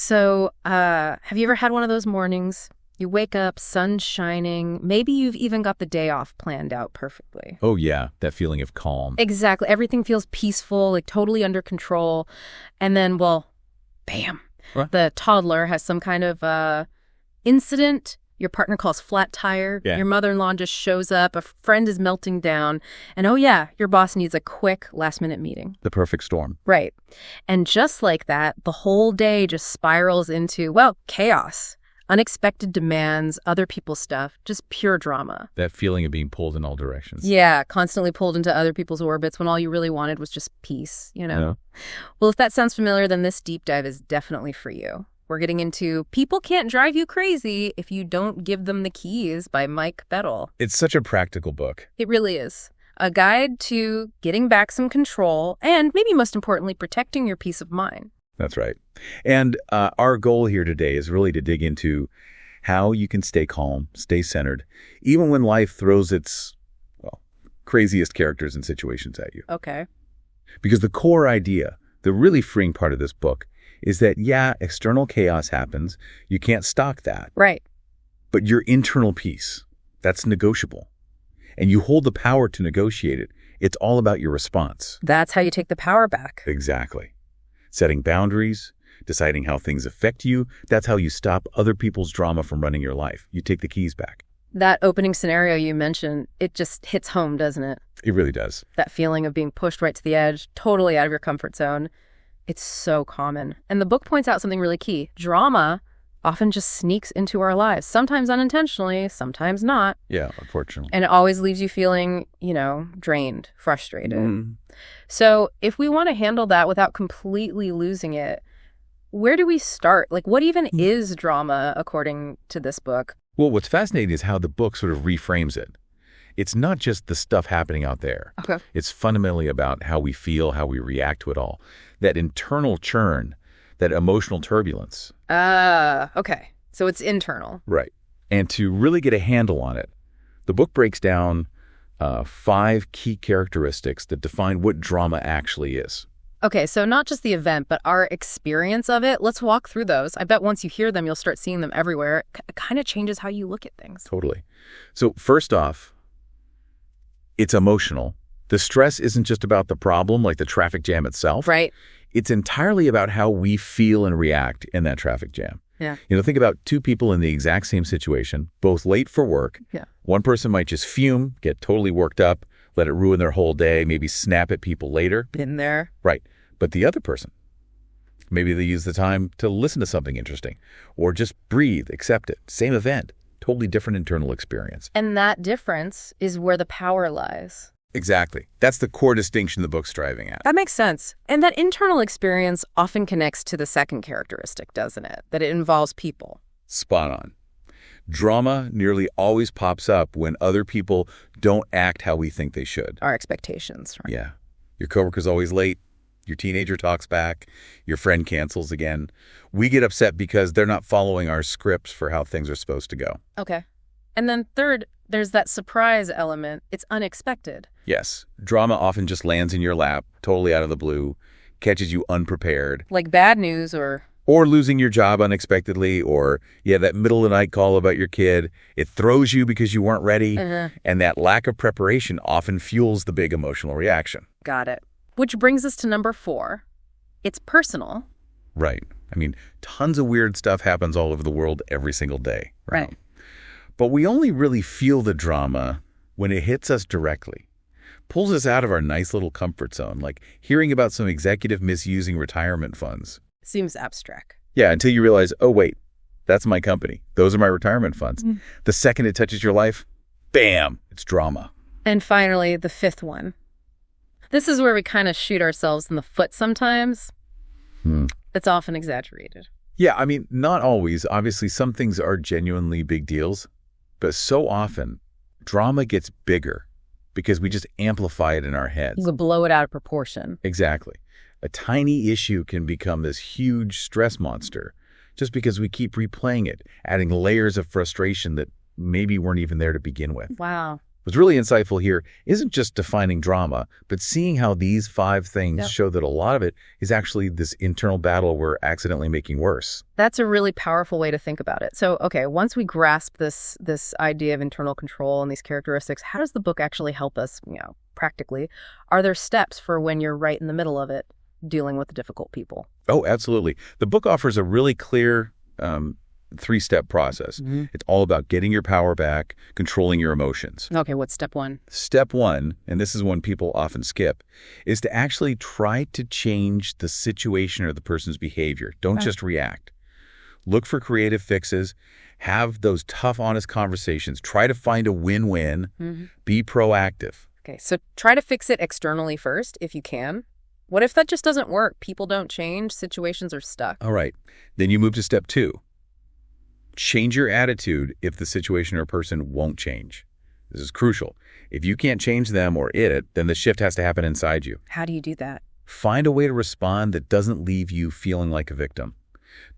So, have you ever had one of those mornings? You wake up, sun's shining, maybe you've even got the day off planned out perfectly. Oh, yeah, that feeling of calm. Exactly. Everything feels peaceful, like totally under control. And then, well, bam, What? the toddler has some kind of incident. Your partner calls flat tire. Yeah. Your mother-in-law just shows up. A friend is melting down. And oh, yeah, your boss needs a quick last-minute meeting. The perfect storm. Right. And just like that, the whole day just spirals into, well, chaos. Unexpected demands, other people's stuff, just pure drama. That feeling of being pulled in all directions. Yeah, constantly pulled into other people's orbits when all you really wanted was just peace, you know? Yeah. Well, if that sounds familiar, then this deep dive is definitely for you. We're getting into People Can't Drive You Crazy If You Don't Give Them the Keys by Mike Bechtle. It's such a practical book. It really is. A guide to getting back some control and, maybe most importantly, protecting your peace of mind. That's right. And our goal here today is really to dig into how you can stay calm, stay centered, even when life throws its, well, craziest characters and situations at you. Okay. Because the core idea, the really freeing part of this book, is that, yeah, external chaos happens. You can't stalk that. Right. But your internal peace, that's negotiable. And you hold the power to negotiate it. It's all about your response. That's how you take the power back. Exactly. Setting boundaries, deciding how things affect you, that's how you stop other people's drama from running your life. You take the keys back. That opening scenario you mentioned, it just hits home, doesn't it? It really does. That feeling of being pushed right to the edge, totally out of your comfort zone. It's so common. And the book points out something really key. Drama often just sneaks into our lives, sometimes unintentionally, sometimes not. Yeah, unfortunately. And it always leaves you feeling, drained, frustrated. So if we want to handle that without completely losing it, where do we start? Like, what even is drama, according to this book? Well, what's fascinating is how the book sort of reframes it. It's not just the stuff happening out there. Okay. It's fundamentally about how we feel, how we react to it all. That internal churn, that emotional turbulence. Okay. So it's internal. Right. And to really get a handle on it, the book breaks down 5 key characteristics that define what drama actually is. Okay, so not just the event, but our experience of it. Let's walk through those. I bet once you hear them, you'll start seeing them everywhere. It kind of changes how you look at things. Totally. So first off, it's emotional. The stress isn't just about the problem, like the traffic jam itself. Right. It's entirely about how we feel and react in that traffic jam. Yeah. Think about 2 people in the exact same situation, both late for work. Yeah. One person might just fume, get totally worked up, let it ruin their whole day, maybe snap at people later. Been there. Right. But the other person, maybe they use the time to listen to something interesting or just breathe, accept it. Same event, totally different internal experience. And that difference is where the power lies. Exactly. That's the core distinction the book's driving at. That makes sense. And that internal experience often connects to the second characteristic, doesn't it? That it involves people. Spot on. Drama nearly always pops up when other people don't act how we think they should. Our expectations, right? Yeah. Your coworker's always late. Your teenager talks back. Your friend cancels again. We get upset because they're not following our scripts for how things are supposed to go. Okay. And then third, there's that surprise element. It's unexpected. Yes. Drama often just lands in your lap, totally out of the blue, catches you unprepared. Like bad news or losing your job unexpectedly, or, that middle of the night call about your kid. It throws you because you weren't ready. And that lack of preparation often fuels the big emotional reaction. Got it. Which brings us to number 4. It's personal. Right. I mean, tons of weird stuff happens all over the world every single day. Right. But we only really feel the drama when it hits us directly. Pulls us out of our nice little comfort zone, like hearing about some executive misusing retirement funds. Seems abstract. Yeah, until you realize, oh, wait, that's my company. Those are my retirement funds. The second it touches your life, bam, it's drama. And finally, the 5th one. This is where we kind of shoot ourselves in the foot sometimes. It's often exaggerated. Yeah, I mean, not always. Obviously, some things are genuinely big deals. But so often, drama gets bigger because we just amplify it in our heads. We blow it out of proportion. Exactly. A tiny issue can become this huge stress monster just because we keep replaying it, adding layers of frustration that maybe weren't even there to begin with. Wow. What's really insightful here isn't just defining drama, but seeing how these 5 things show that a lot of it is actually this internal battle we're accidentally making worse. That's a really powerful way to think about it. So, okay, once we grasp this idea of internal control and these characteristics, how does the book actually help us, practically? Are there steps for when you're right in the middle of it, dealing with the difficult people? Oh, absolutely. The book offers a really clear 3-step process. It's all about getting your power back, controlling your emotions. Okay, what's step 1? Step 1, and this is one people often skip, is to actually try to change the situation or the person's behavior. Don't just react. Look for creative fixes. Have those tough, honest conversations. Try to find a win-win. Be proactive. Okay, so try to fix it externally first, if you can. What if that just doesn't work? People don't change. Situations are stuck. All right. Then you move to step 2. Change your attitude if the situation or person won't change. This is crucial. If you can't change them or it, then the shift has to happen inside you. How do you do that? Find a way to respond that doesn't leave you feeling like a victim.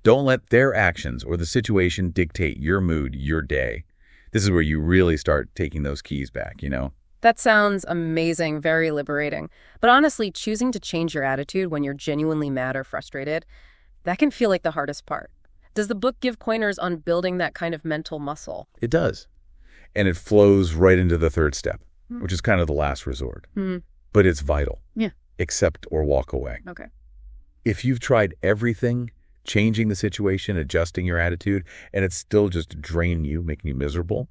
Don't let their actions or the situation dictate your mood, your day. This is where you really start taking those keys back, That sounds amazing, very liberating. But honestly, choosing to change your attitude when you're genuinely mad or frustrated, that can feel like the hardest part. Does the book give pointers on building that kind of mental muscle? It does. And it flows right into the 3rd step, which is kind of the last resort. But it's vital. Yeah. Accept or walk away. Okay. If you've tried everything, changing the situation, adjusting your attitude, and it's still just draining you, making you miserable,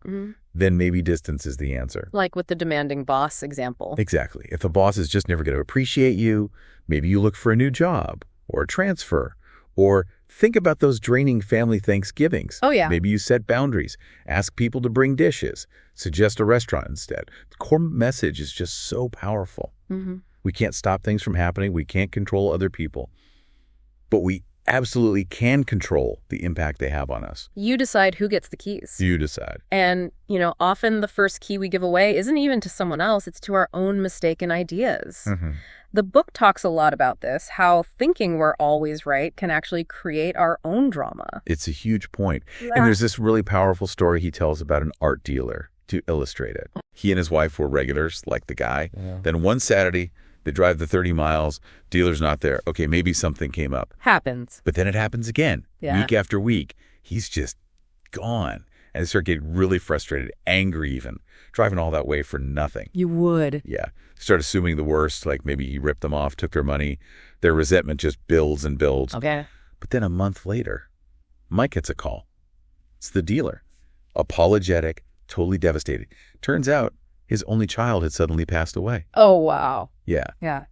then maybe distance is the answer. Like with the demanding boss example. Exactly. If the boss is just never going to appreciate you, maybe you look for a new job or a transfer, or think about those draining family Thanksgivings. Oh, yeah. Maybe you set boundaries, ask people to bring dishes, suggest a restaurant instead. The core message is just so powerful. We can't stop things from happening. We can't control other people, but we absolutely can control the impact they have on us. You decide who gets the keys. You decide. And, often the first key we give away isn't even to someone else. It's to our own mistaken ideas. The book talks a lot about this, how thinking we're always right can actually create our own drama. It's a huge point. And there's this really powerful story he tells about an art dealer to illustrate it. He and his wife were regulars, like the guy. Then one Saturday, they drive the 30 miles, dealer's not there. Okay, maybe something came up. Happens. But then it happens again, week after week. He's just gone. And they start getting really frustrated, angry even, driving all that way for nothing. You would. Yeah. Start assuming the worst, like maybe he ripped them off, took their money. Their resentment just builds and builds. Okay. But then a month later, Mike gets a call. It's the dealer. Apologetic, totally devastated. Turns out his only child had suddenly passed away. Oh, wow. Yeah. Yeah.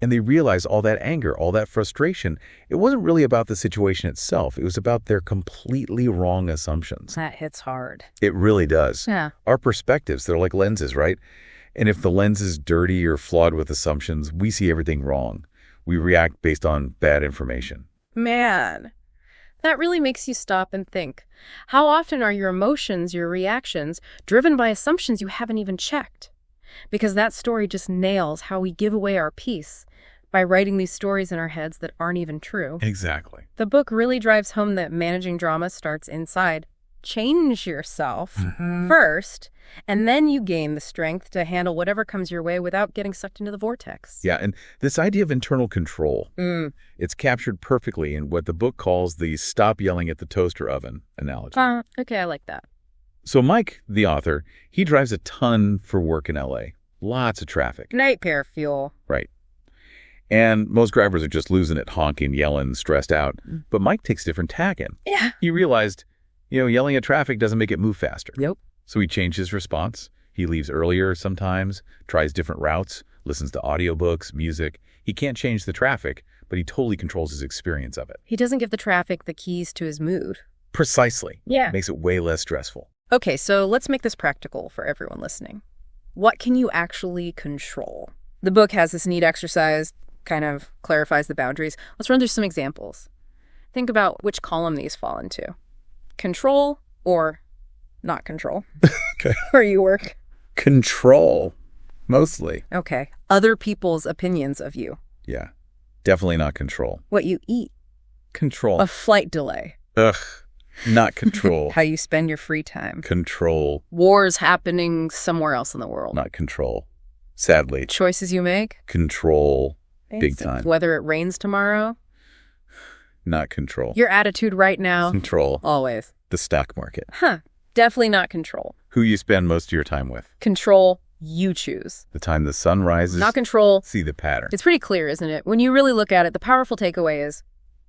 And they realized all that anger, all that frustration, it wasn't really about the situation itself. It was about their completely wrong assumptions. That hits hard. It really does. Yeah. Our perspectives, they're like lenses, right? And if the lens is dirty or flawed with assumptions, we see everything wrong. We react based on bad information. Man, that really makes you stop and think. How often are your emotions, your reactions, driven by assumptions you haven't even checked? Because that story just nails how we give away our peace by writing these stories in our heads that aren't even true. Exactly. The book really drives home that managing drama starts inside. Change yourself first, and then you gain the strength to handle whatever comes your way without getting sucked into the vortex. Yeah, and this idea of internal control, it's captured perfectly in what the book calls the stop yelling at the toaster oven analogy. Okay, I like that. So Mike, the author, he drives a ton for work in L.A. Lots of traffic. Nightmare fuel. Right. And most drivers are just losing it, honking, yelling, stressed out. But Mike takes a different tack in. Yeah. He realized, yelling at traffic doesn't make it move faster. Yep. So he changed his response. He leaves earlier sometimes, tries different routes, listens to audiobooks, music. He can't change the traffic, but he totally controls his experience of it. He doesn't give the traffic the keys to his mood. Precisely. Yeah. Makes it way less stressful. Okay, so let's make this practical for everyone listening. What can you actually control? The book has this neat exercise, kind of clarifies the boundaries. Let's run through some examples. Think about which column these fall into. Control or not control. Okay. Where you work. Control, mostly. Okay. Other people's opinions of you. Yeah. Definitely not control. What you eat. Control. A flight delay. Ugh. Not control. How you spend your free time. Control. Wars happening somewhere else in the world. Not control. Sadly. Choices you make. Control. Big time. Whether it rains tomorrow. Not control. Your attitude right now. Control. Always. The stock market. Definitely not control. Who you spend most of your time with. Control. You choose. The time the sun rises. Not control. See the pattern. It's pretty clear, isn't it? When you really look at it, the powerful takeaway is,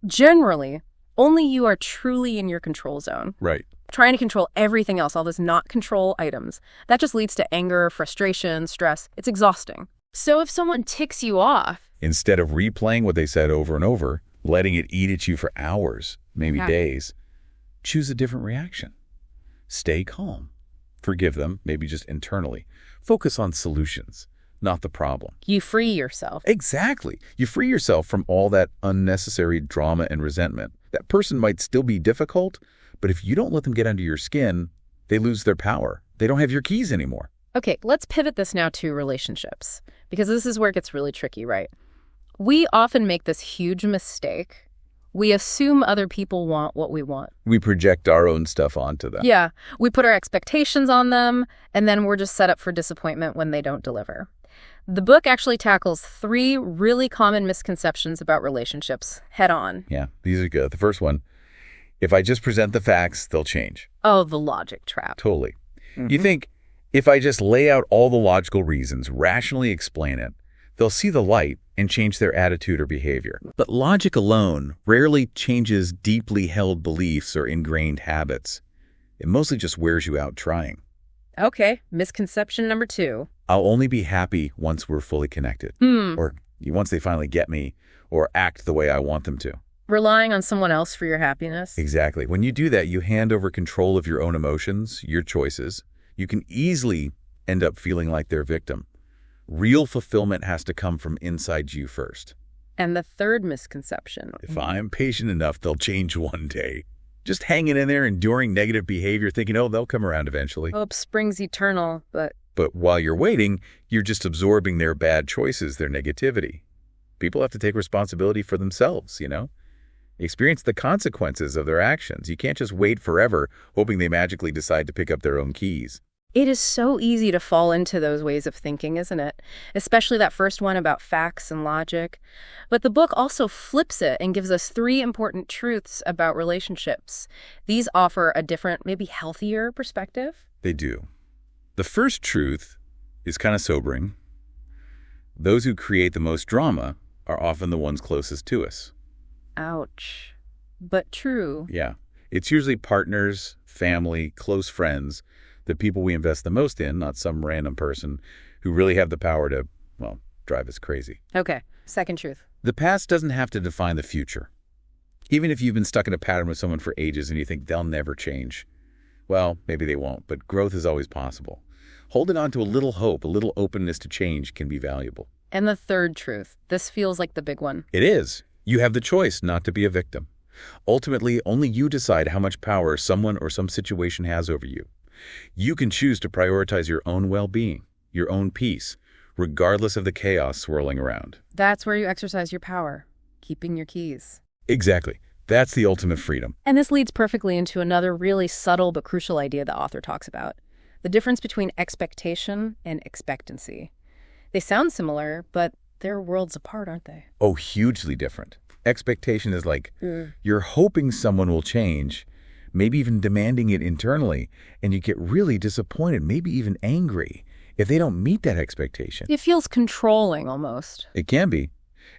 generally, only you are truly in your control zone. Right. Trying to control everything else, all those not control items, that just leads to anger, frustration, stress. It's exhausting. So if someone ticks you off, instead of replaying what they said over and over, letting it eat at you for hours, maybe days, choose a different reaction. Stay calm. Forgive them, maybe just internally. Focus on solutions, not the problem. you free yourself. Exactly. You free yourself from all that unnecessary drama and resentment. That person might still be difficult, but if you don't let them get under your skin, they lose their power. They don't have your keys anymore. Okay, let's pivot this now to relationships, because this is where it gets really tricky, right? We often make this huge mistake. We assume other people want what we want. We project our own stuff onto them. Yeah, we put our expectations on them, and then we're just set up for disappointment when they don't deliver. The book actually tackles 3 really common misconceptions about relationships head on. Yeah, these are good. The first one, if I just present the facts, they'll change. Oh, the logic trap. Totally. You think, if I just lay out all the logical reasons, rationally explain it, they'll see the light and change their attitude or behavior. But logic alone rarely changes deeply held beliefs or ingrained habits. It mostly just wears you out trying. Okay, misconception number 2. I'll only be happy once we're fully connected. Or once they finally get me or act the way I want them to. Relying on someone else for your happiness. Exactly. When you do that, you hand over control of your own emotions, your choices. You can easily end up feeling like their victim. Real fulfillment has to come from inside you first. And the third misconception. If I'm patient enough, they'll change one day. Just hanging in there, enduring negative behavior, thinking, oh, they'll come around eventually. Hope springs eternal, but while you're waiting, you're just absorbing their bad choices, their negativity. People have to take responsibility for themselves, Experience the consequences of their actions. You can't just wait forever, hoping they magically decide to pick up their own keys. it is so easy to fall into those ways of thinking, isn't it? Especially that first one about facts and logic. But the book also flips it and gives us 3 important truths about relationships. These offer a different, maybe healthier perspective. They do. The first truth is kind of sobering. Those who create the most drama are often the ones closest to us. Ouch. But true. Yeah. It's usually partners, family, close friends, the people we invest the most in, not some random person who really have the power to, well, drive us crazy. Okay. Second truth. The past doesn't have to define the future. Even if you've been stuck in a pattern with someone for ages and you think they'll never change, well, maybe they won't, but growth is always possible. Holding on to a little hope, a little openness to change can be valuable. And the third truth. This feels like the big one. It is. You have the choice not to be a victim. Ultimately, only you decide how much power someone or some situation has over you. You can choose to prioritize your own well-being, your own peace, regardless of the chaos swirling around. That's where you exercise your power, keeping your keys. Exactly. That's the ultimate freedom. And this leads perfectly into another really subtle but crucial idea the author talks about. The difference between expectation and expectancy. They sound similar, but they're worlds apart, aren't they? Oh, hugely different. Expectation is like you're hoping someone will change, maybe even demanding it internally, and you get really disappointed, maybe even angry if they don't meet that expectation. It feels controlling almost. It can be.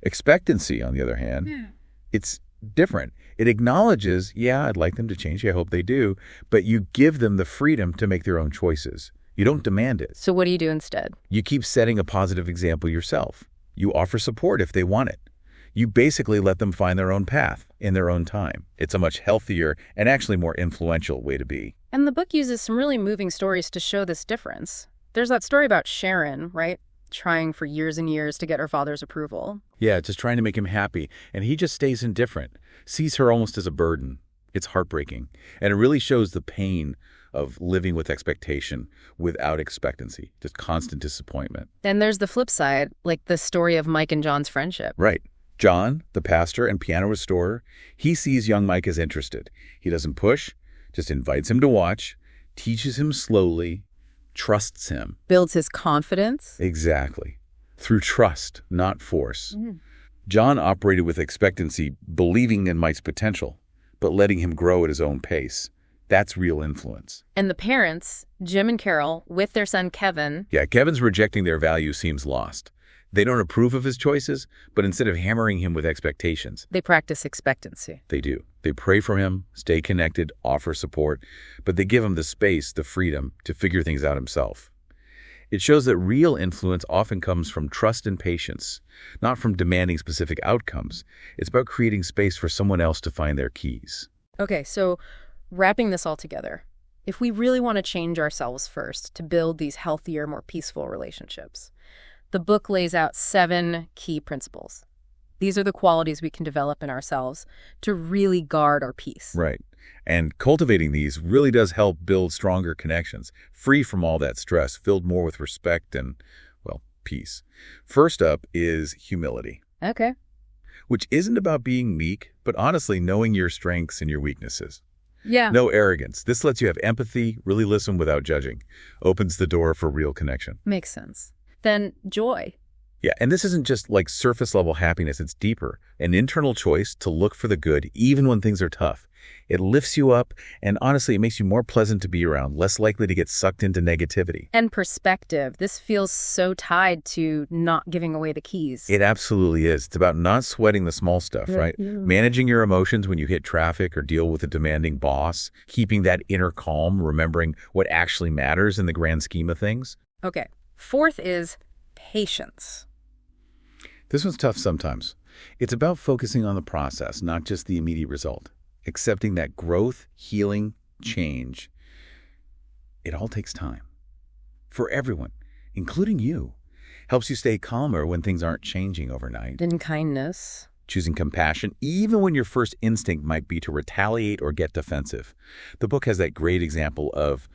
Expectancy, on the other hand, it's different. It acknowledges, yeah, I'd like them to change. I hope they do. But you give them the freedom to make their own choices. You don't demand it. So what do you do instead? You keep setting a positive example yourself. You offer support if they want it. You basically let them find their own path in their own time. It's a much healthier and actually more influential way to be. And the book uses some really moving stories to show this difference. There's that story about Sharon, right? Trying for years and years to get her father's approval. Yeah, just trying to make him happy. And he just stays indifferent, sees her almost as a burden. It's heartbreaking. And it really shows the pain of living with expectation without expectancy, just constant disappointment. Then there's the flip side, like the story of Mike and John's friendship. Right. John, the pastor and piano restorer, he sees young Mike as interested. He doesn't push, just invites him to watch, teaches him slowly, trusts him. Builds his confidence. Exactly. Through trust, not force. Mm. John operated with expectancy, believing in Mike's potential, but letting him grow at his own pace. That's real influence. And the parents, Jim and Carol, with their son Kevin. Yeah, Kevin's rejecting their value seems lost. They don't approve of his choices, but instead of hammering him with expectations, They practice expectancy. they do. They pray for him, stay connected, offer support, but they give him the space, the freedom to figure things out himself. It shows that real influence often comes from trust and patience, not from demanding specific outcomes. It's about creating space for someone else to find their keys. Okay, so wrapping this all together, if we really want to change ourselves first to build these healthier, more peaceful relationships, the book lays out 7 key principles. These are the qualities we can develop in ourselves to really guard our peace. Right. And cultivating these really does help build stronger connections, free from all that stress, filled more with respect and, well, peace. First up is humility, Okay. which isn't about being meek, but honestly knowing your strengths and your weaknesses. Yeah. No arrogance. This lets you have empathy, really listen without judging, opens the door for real connection. Makes sense. Then joy. Yeah, and this isn't just like surface level happiness, it's deeper. An internal choice to look for the good, even when things are tough. It lifts you up, and honestly, it makes you more pleasant to be around, less likely to get sucked into negativity. And perspective. This feels so tied to not giving away the keys. It absolutely is. It's about not sweating the small stuff, right? Yeah. Managing your emotions when you hit traffic or deal with a demanding boss, keeping that inner calm, remembering what actually matters in the grand scheme of things. Okay. Fourth is patience. This one's tough sometimes. It's about focusing on the process, not just the immediate result. Accepting that growth, healing, change, it all takes time. For everyone, including you. Helps you stay calmer when things aren't changing overnight. And kindness. Choosing compassion, even when your first instinct might be to retaliate or get defensive. The book has that great example of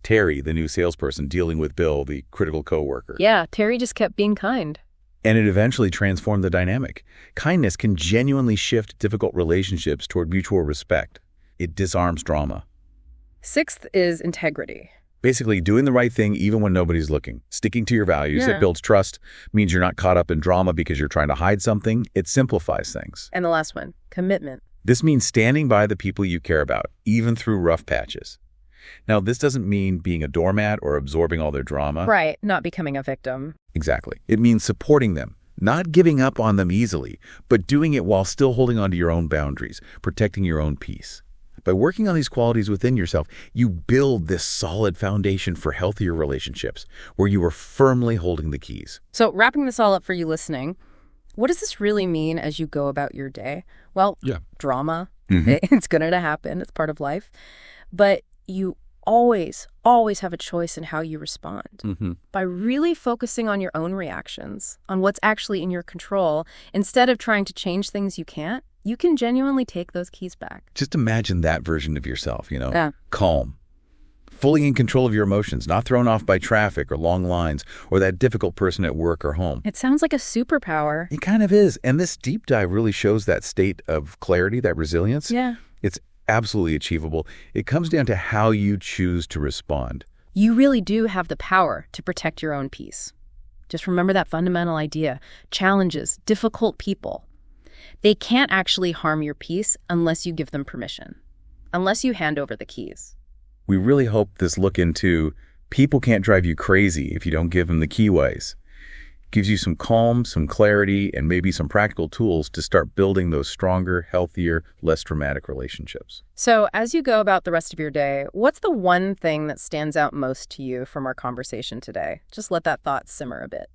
Terry, the new salesperson, dealing with Bill, the critical coworker. Yeah, Terry just kept being kind. And it eventually transformed the dynamic. Kindness can genuinely shift difficult relationships toward mutual respect. It disarms drama. Sixth is integrity. Basically, doing the right thing even when nobody's looking. Sticking to your values. Yeah. It builds trust, means you're not caught up in drama because you're trying to hide something. It simplifies things. And the last one, commitment. This means standing by the people you care about, even through rough patches. Now, this doesn't mean being a doormat or absorbing all their drama. Right, not becoming a victim. Exactly. It means supporting them, not giving up on them easily, but doing it while still holding on to your own boundaries, protecting your own peace. By working on these qualities within yourself, you build this solid foundation for healthier relationships where you are firmly holding the keys. So wrapping this all up for you listening, what does this really mean as you go about your day? Well, drama, it's going to happen. It's part of life. But you always have a choice in how you respond. By really focusing on your own reactions, on what's actually in your control, instead of trying to change things you can't, you can genuinely take those keys back. Just imagine that version of yourself, Yeah. calm, fully in control of your emotions, not thrown off by traffic or long lines or that difficult person at work or home. It sounds like a superpower. It kind of is. And this deep dive really shows that state of clarity, that resilience. Yeah. It's absolutely achievable. It comes down to how you choose to respond. You really do have the power to protect your own peace. Just remember that fundamental idea. Challenges, difficult people. They can't actually harm your peace unless you give them permission, unless you hand over the keys. We really hope this look into people can't drive you crazy if you don't give them the keyways. Gives you some calm, some clarity, and maybe some practical tools to start building those stronger, healthier, less dramatic relationships. So as you go about the rest of your day, what's the one thing that stands out most to you from our conversation today? Just let that thought simmer a bit.